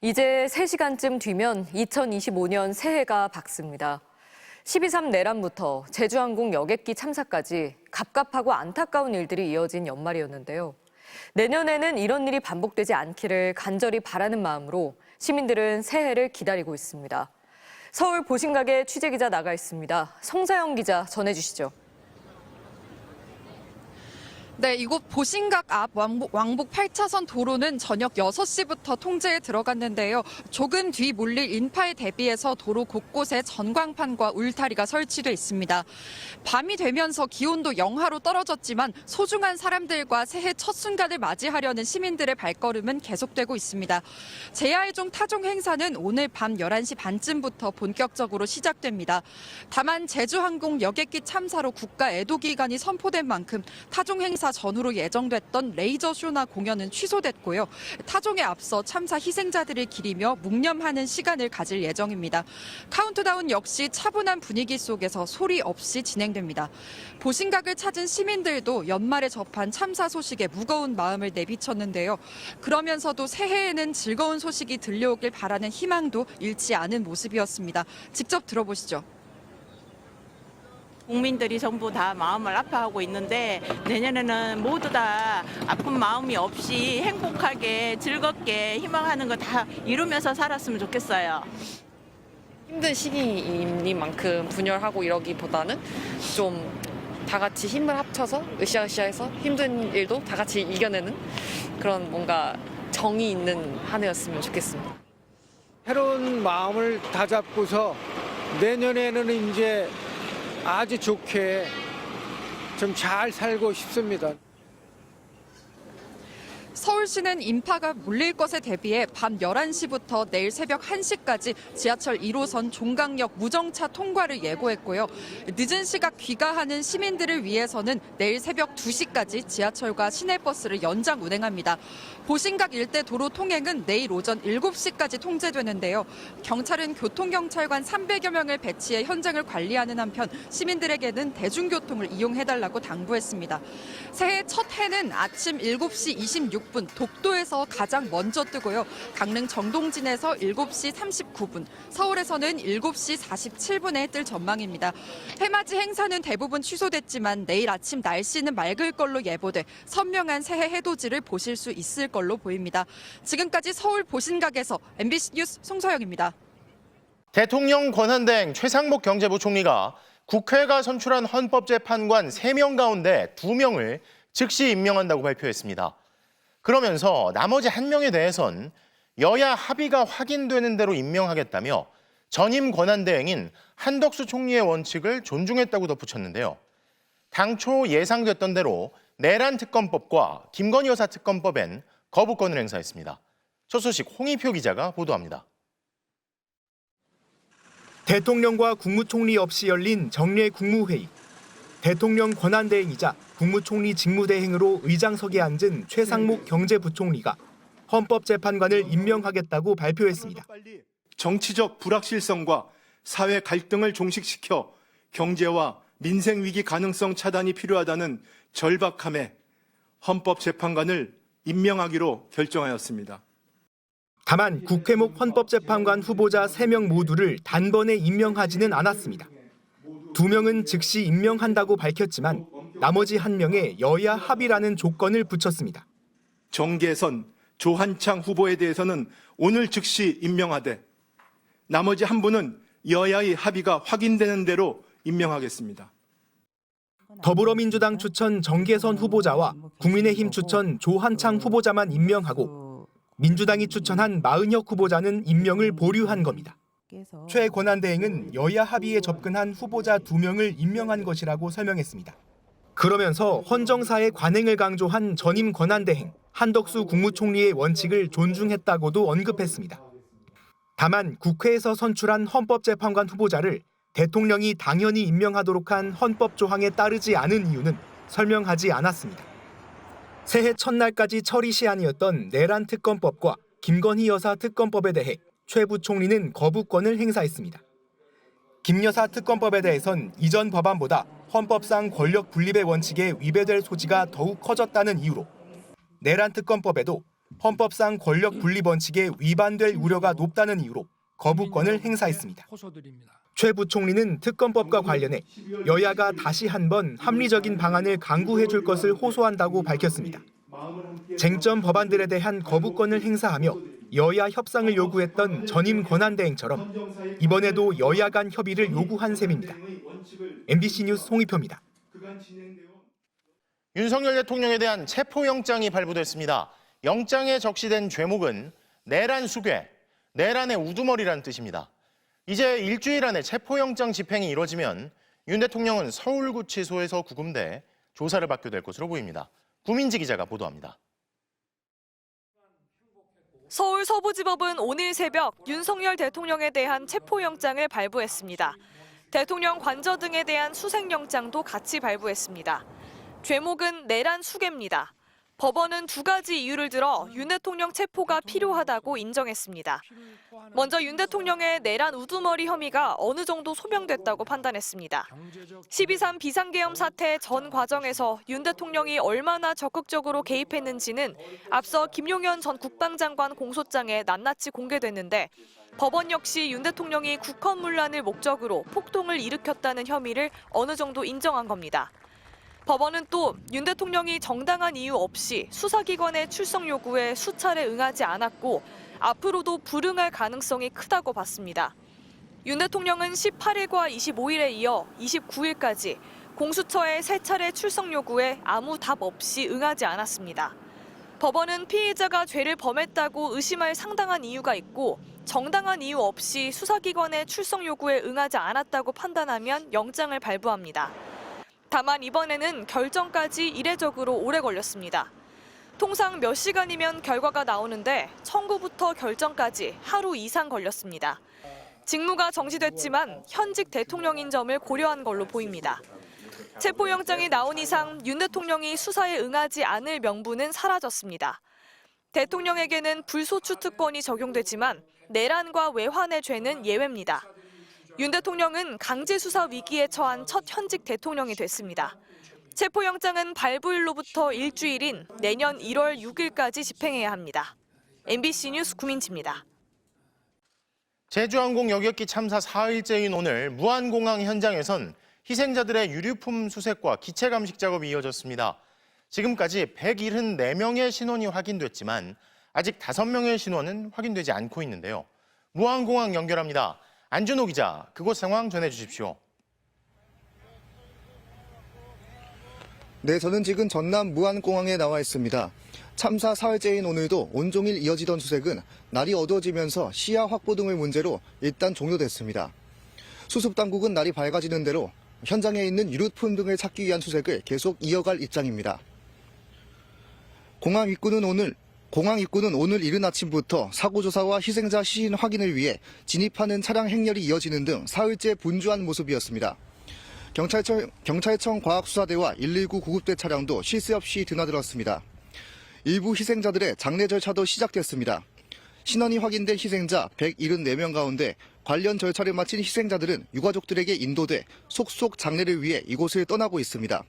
이제 3시간쯤 뒤면 2025년 새해가 밝습니다. 12.3 내란부터 제주항공 여객기 참사까지 갑갑하고 안타까운 일들이 이어진 연말이었는데요. 내년에는 이런 일이 반복되지 않기를 간절히 바라는 마음으로 시민들은 새해를 기다리고 있습니다. 서울 보신각에 취재기자 나가 있습니다. 송사영 기자 전해주시죠. 네, 이곳 보신각 앞 왕복 8차선 도로는 저녁 6시부터 통제에 들어갔는데요. 조금 뒤 몰릴 인파에 대비해서 도로 곳곳에 전광판과 울타리가 설치돼 있습니다. 밤이 되면서 기온도 영하로 떨어졌지만 소중한 사람들과 새해 첫 순간을 맞이하려는 시민들의 발걸음은 계속되고 있습니다. 제야의종 타종 행사는 오늘 밤 11시 반쯤부터 본격적으로 시작됩니다. 다만 제주항공 여객기 참사로 국가 애도 기간이 선포된 만큼 타종 행사 전후로 예정됐던 레이저 쇼나 공연은 취소됐고요. 타종에 앞서 참사 희생자들을 기리며 묵념하는 시간을 가질 예정입니다. 카운트다운 역시 차분한 분위기 속에서 소리 없이 진행됩니다. 보신각을 찾은 시민들도 연말에 접한 참사 소식에 무거운 마음을 내비쳤는데요. 그러면서도 새해에는 즐거운 소식이 들려오길 바라는 희망도 잃지 않은 모습이었습니다. 직접 들어보시죠. 국민들이 전부 다 마음을 아파하고 있는데 내년에는 모두 다 아픈 마음이 없이 행복하게 즐겁게 희망하는 거 다 이루면서 살았으면 좋겠어요. 힘든 시기이니만큼 분열하고 이러기보다는 좀 다 같이 힘을 합쳐서 으쌰으쌰해서 힘든 일도 다 같이 이겨내는 그런 뭔가 정이 있는 한 해였으면 좋겠습니다. 새로운 마음을 다잡고서 내년에는 이제 아주 좋게 좀 잘 살고 싶습니다. 서울시는 인파가 몰릴 것에 대비해 밤 11시부터 내일 새벽 1시까지 지하철 1호선 종강역 무정차 통과를 예고했고요. 늦은 시각 귀가하는 시민들을 위해서는 내일 새벽 2시까지 지하철과 시내버스를 연장 운행합니다. 보신각 일대 도로 통행은 내일 오전 7시까지 통제되는데요. 경찰은 교통경찰관 300여 명을 배치해 현장을 관리하는 한편 시민들에게는 대중교통을 이용해달라고 당부했습니다. 새해 첫 해는 아침 7시 26분 독도에서 가장 먼저 뜨고요. 강릉 정동진에서 7시 39분, 서울에서는 7시 47분에 뜰 전망입니다. 해맞이 행사는 대부분 취소됐지만 내일 아침 날씨는 맑을 걸로 예보돼 선명한 새해 해돋이를 보실 수 있을 걸로 보입니다. 지금까지 서울 보신각에서 MBC 뉴스 송서영입니다. 대통령 권한대행 최상목 경제부총리가 국회가 선출한 헌법재판관 3명 가운데 2명을 즉시 임명한다고 발표했습니다. 그러면서 나머지 1명에 대해선 여야 합의가 확인되는 대로 임명하겠다며 전임 권한대행인 한덕수 총리의 원칙을 존중했다고 덧붙였는데요. 당초 예상됐던 대로 내란 특검법과 김건희 여사 특검법엔 거부권을 행사했습니다. 첫 소식 홍희표 기자가 보도합니다. 대통령과 국무총리 없이 열린 정례 국무회의. 대통령 권한대행이자 국무총리 직무대행으로 의장석에 앉은 최상목 경제부총리가 헌법재판관을 임명하겠다고 발표했습니다. 정치적 불확실성과 사회 갈등을 종식시켜 경제와 민생 위기 가능성 차단이 필요하다는 절박함에 헌법재판관을 임명하기로 결정하였습니다. 다만 국회목 헌법재판관 후보자 3명 모두를 단번에 임명하지는 않았습니다. 2명은 즉시 임명한다고 밝혔지만 나머지 1명의 여야 합의라는 조건을 붙였습니다. 정계선, 조한창 후보에 대해서는 오늘 즉시 임명하되 나머지 1분은 여야의 합의가 확인되는 대로 임명하겠습니다. 더불어민주당 추천 정계선 후보자와 국민의힘 추천 조한창 후보자만 임명하고 민주당이 추천한 마은혁 후보자는 임명을 보류한 겁니다. 최 권한대행은 여야 합의에 접근한 후보자 2명을 임명한 것이라고 설명했습니다. 그러면서 헌정사의 관행을 강조한 전임 권한대행 한덕수 국무총리의 원칙을 존중했다고도 언급했습니다. 다만 국회에서 선출한 헌법재판관 후보자를 대통령이 당연히 임명하도록 한 헌법 조항에 따르지 않은 이유는 설명하지 않았습니다. 새해 첫날까지 처리 시한이었던 내란 특검법과 김건희 여사 특검법에 대해 최 부총리는 거부권을 행사했습니다. 김 여사 특검법에 대해선 이전 법안보다 헌법상 권력 분립의 원칙에 위배될 소지가 더욱 커졌다는 이유로 내란 특검법에도 헌법상 권력 분리 원칙에 위반될 우려가 높다는 이유로 거부권을 행사했습니다. 최 부총리는 특검법과 관련해 여야가 다시 한번 합리적인 방안을 강구해 줄 것을 호소한다고 밝혔습니다. 쟁점 법안들에 대한 거부권을 행사하며 여야 협상을 요구했던 전임 권한대행처럼 이번에도 여야 간 협의를 요구한 셈입니다. MBC 뉴스 송희표입니다. 윤석열 대통령에 대한 체포영장이 발부됐습니다. 영장에 적시된 죄목은 내란 수괴, 내란의 우두머리라는 뜻입니다. 이제 일주일 안에 체포영장 집행이 이뤄지면 윤 대통령은 서울구치소에서 구금돼 조사를 받게 될 것으로 보입니다. 구민지 기자가 보도합니다. 서울 서부지법은 오늘 새벽 윤석열 대통령에 대한 체포영장을 발부했습니다. 대통령 관저 등에 대한 수색영장도 같이 발부했습니다. 죄목은 내란 수괴입니다. 법원은 두 가지 이유를 들어 윤 대통령 체포가 필요하다고 인정했습니다. 먼저 윤 대통령의 내란 우두머리 혐의가 어느 정도 소명됐다고 판단했습니다. 12.3 비상계엄 사태 전 과정에서 윤 대통령이 얼마나 적극적으로 개입했는지는 앞서 김용현 전 국방장관 공소장에 낱낱이 공개됐는데 법원 역시 윤 대통령이 국헌문란을 목적으로 폭동을 일으켰다는 혐의를 어느 정도 인정한 겁니다. 법원은 또 윤 대통령이 정당한 이유 없이 수사기관의 출석 요구에 수차례 응하지 않았고 앞으로도 불응할 가능성이 크다고 봤습니다. 윤 대통령은 18일과 25일에 이어 29일까지 공수처의 3차례 출석 요구에 아무 답 없이 응하지 않았습니다. 법원은 피의자가 죄를 범했다고 의심할 상당한 이유가 있고 정당한 이유 없이 수사기관의 출석 요구에 응하지 않았다고 판단하면 영장을 발부합니다. 다만 이번에는 결정까지 이례적으로 오래 걸렸습니다. 통상 몇 시간이면 결과가 나오는데 청구부터 결정까지 하루 이상 걸렸습니다. 직무가 정지됐지만 현직 대통령인 점을 고려한 걸로 보입니다. 체포영장이 나온 이상 윤 대통령이 수사에 응하지 않을 명분은 사라졌습니다. 대통령에게는 불소추 특권이 적용되지만 내란과 외환의 죄는 예외입니다. 윤 대통령은 강제수사 위기에 처한 첫 현직 대통령이 됐습니다. 체포영장은 발부일로부터 일주일인 내년 1월 6일까지 집행해야 합니다. MBC 뉴스 구민지입니다. 제주항공 여객기 참사 4일째인 오늘 무안공항 현장에선 희생자들의 유류품 수색과 기체 감식 작업이 이어졌습니다. 지금까지 174명의 신원이 확인됐지만 아직 5명의 신원은 확인되지 않고 있는데요. 무안공항 연결합니다. 안준호 기자, 그곳 상황 전해주십시오. 네, 저는 지금 전남 무안공항에 나와 있습니다. 참사 4일째인 오늘도 온종일 이어지던 수색은 날이 어두워지면서 시야 확보 등의 문제로 일단 종료됐습니다. 수습당국은 날이 밝아지는 대로 현장에 있는 유류품 등을 찾기 위한 수색을 계속 이어갈 입장입니다. 공항 입구는 오늘 이른 아침부터 사고조사와 희생자 시신 확인을 위해 진입하는 차량 행렬이 이어지는 등 사흘째 분주한 모습이었습니다. 경찰청 과학수사대와 119 구급대 차량도 쉴 새 없이 드나들었습니다. 일부 희생자들의 장례 절차도 시작됐습니다. 신원이 확인된 희생자 174명 가운데 관련 절차를 마친 희생자들은 유가족들에게 인도돼 속속 장례를 위해 이곳을 떠나고 있습니다.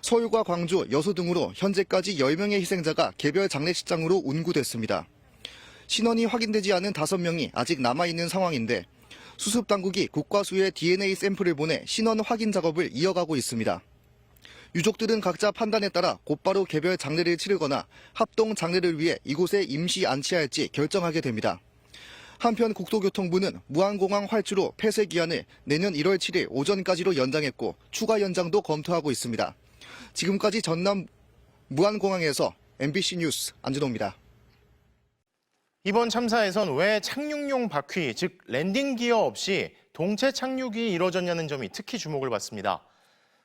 서울과 광주, 여수 등으로 현재까지 10명의 희생자가 개별 장례식장으로 운구됐습니다. 신원이 확인되지 않은 5명이 아직 남아있는 상황인데 수습당국이 국과수에 DNA 샘플을 보내 신원 확인 작업을 이어가고 있습니다. 유족들은 각자 판단에 따라 곧바로 개별 장례를 치르거나 합동 장례를 위해 이곳에 임시 안치할지 결정하게 됩니다. 한편 국토교통부는 무안공항 활주로 폐쇄 기한을 내년 1월 7일 오전까지로 연장했고 추가 연장도 검토하고 있습니다. 지금까지 전남 무안공항에서 MBC 뉴스 안준호입니다. 이번 참사에선 왜 착륙용 바퀴, 즉 랜딩 기어 없이 동체 착륙이 이뤄졌냐는 점이 특히 주목을 받습니다.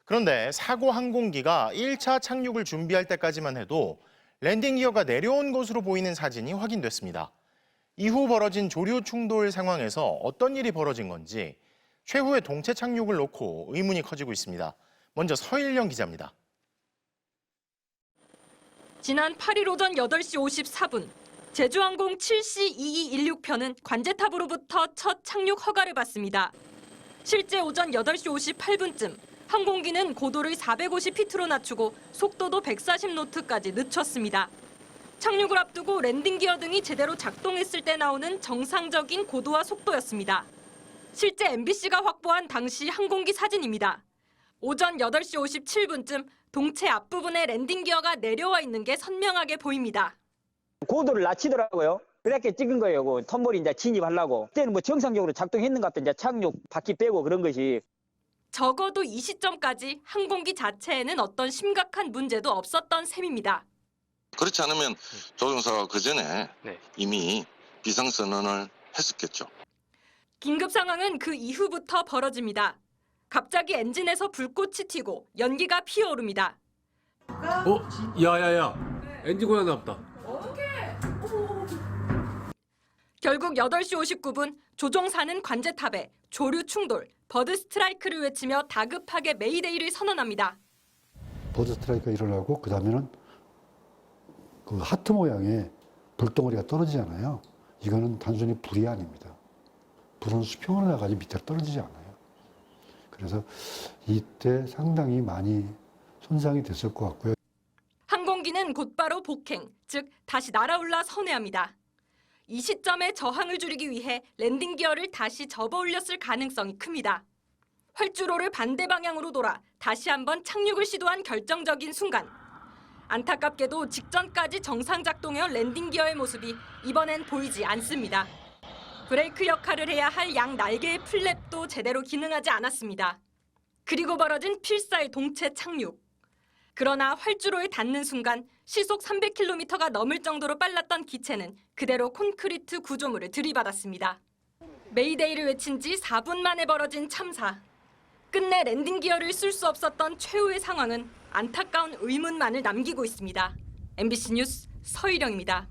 그런데 사고 항공기가 1차 착륙을 준비할 때까지만 해도 랜딩 기어가 내려온 것으로 보이는 사진이 확인됐습니다. 이후 벌어진 조류 충돌 상황에서 어떤 일이 벌어진 건지 최후의 동체 착륙을 놓고 의문이 커지고 있습니다. 먼저 서일영 기자입니다. 지난 8일 오전 8시 54분 제주항공 7C2216편은 관제탑으로부터 첫 착륙 허가를 받습니다. 실제 오전 8시 58분쯤 항공기는 고도를 450피트로 낮추고 속도도 140노트까지 늦췄습니다. 착륙을 앞두고 랜딩 기어 등이 제대로 작동했을 때 나오는 정상적인 고도와 속도였습니다. 실제 MBC가 확보한 당시 항공기 사진입니다. 오전 8시 57분쯤 동체 앞부분에 랜딩 기어가 내려와 있는 게 선명하게 보입니다. 고도를 낮추더라고요. 그렇게 찍은 거예요. 그 텀볼이 이제 진입하려고. 그때는 뭐 정상적으로 작동했는 것 같아. 이제 착륙 바퀴 빼고 그런 것이. 적어도 이 시점까지 항공기 자체에는 어떤 심각한 문제도 없었던 셈입니다. 그렇지 않으면 조종사가 그 전에 이미 비상선언을 했었겠죠. 긴급 상황은 그 이후부터 벌어집니다. 갑자기 엔진에서 불꽃이 튀고 연기가 피어오릅니다. 야야야, 엔진 고장 났다. 결국 8시 59분 조종사는 관제탑에 조류 충돌, 버드 스트라이크를 외치며 다급하게 메이데이를 선언합니다. 버드 스트라이크가 일어나고 그 다음에는 그 하트 모양의 불덩어리가 떨어지잖아요. 이거는 단순히 불이 아닙니다. 불은 수평을 나가지 밑으로 떨어지지 않아요. 그래서 이때 상당히 많이 손상이 됐을 것 같고요. 항공기는 곧바로 복행, 즉 다시 날아올라 선회합니다. 이 시점에 저항을 줄이기 위해 랜딩 기어를 다시 접어 올렸을 가능성이 큽니다. 활주로를 반대 방향으로 돌아 다시 한번 착륙을 시도한 결정적인 순간. 안타깝게도 직전까지 정상 작동해온 랜딩 기어의 모습이 이번엔 보이지 않습니다. 브레이크 역할을 해야 할 양 날개의 플랩도 제대로 기능하지 않았습니다. 그리고 벌어진 필사의 동체 착륙. 그러나 활주로에 닿는 순간 시속 300km가 넘을 정도로 빨랐던 기체는 그대로 콘크리트 구조물을 들이받았습니다. 메이데이를 외친 지 4분 만에 벌어진 참사. 끝내 랜딩 기어를 쓸 수 없었던 최후의 상황은 안타까운 의문만을 남기고 있습니다. MBC 뉴스 서희령입니다.